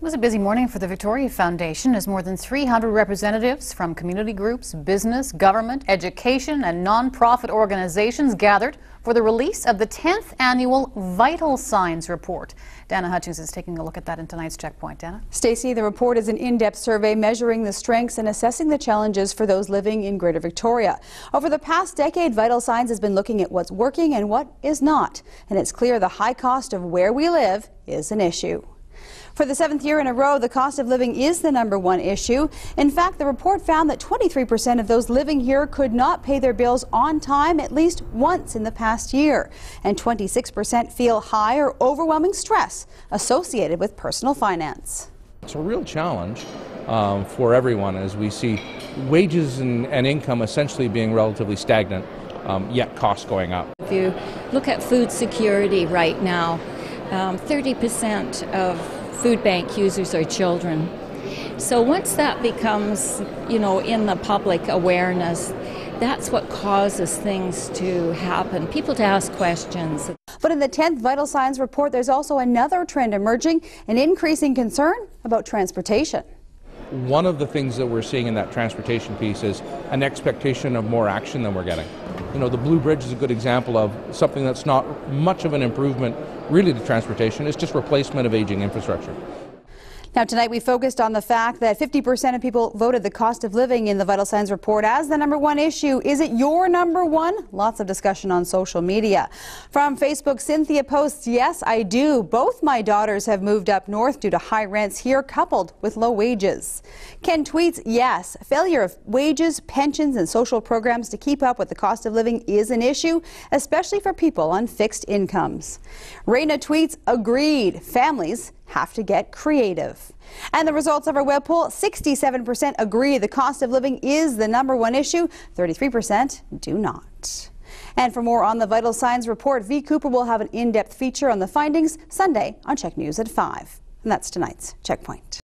It was a busy morning for the Victoria Foundation as more than 300 representatives from community groups, business, government, education and non-profit organizations gathered for the release of the 10th annual Vital Signs report. Dana Hutchings is taking a look at that in tonight's Checkpoint. Dana? Stacey, the report is an in-depth survey measuring the strengths and assessing the challenges for those living in Greater Victoria. Over the past decade, Vital Signs has been looking at what's working and what is not. And it's clear the high cost of where we live is an issue. For the 7th year in a row, the cost of living is the #1 issue. In fact, the report found that 23% of those living here could not pay their bills on time at least once in the past year. And 26% feel high or overwhelming stress associated with personal finance. It's a real challenge for everyone as we see wages and income essentially being relatively stagnant, yet costs going up. If you look at food security right now, 30% of food bank users are children. So once that becomes, in the public awareness, that's what causes things to happen, people to ask questions. But in the 10th Vital Signs report, there's also another trend emerging, an increasing concern about transportation. One of the things that we're seeing in that transportation piece is an expectation of more action than we're getting. The Blue Bridge is a good example of something that's not much of an improvement really to transportation. It's just replacement of aging infrastructure. Now tonight we focused on the fact that 50% of people voted the cost of living in the Vital Signs report as the #1 issue. Is it your #1? Lots of discussion on social media. From Facebook, Cynthia posts, "Yes, I do. Both my daughters have moved up north due to high rents here coupled with low wages." Ken tweets, "Yes, failure of wages, pensions and social programs to keep up with the cost of living is an issue, especially for people on fixed incomes." Raina tweets, "Agreed. Families have to get creative." And the results of our web poll, 67% agree the cost of living is the #1 issue, 33% do not. And for more on the Vital Signs report, V. Cooper will have an in-depth feature on the findings Sunday on Check News at 5. And that's tonight's Checkpoint.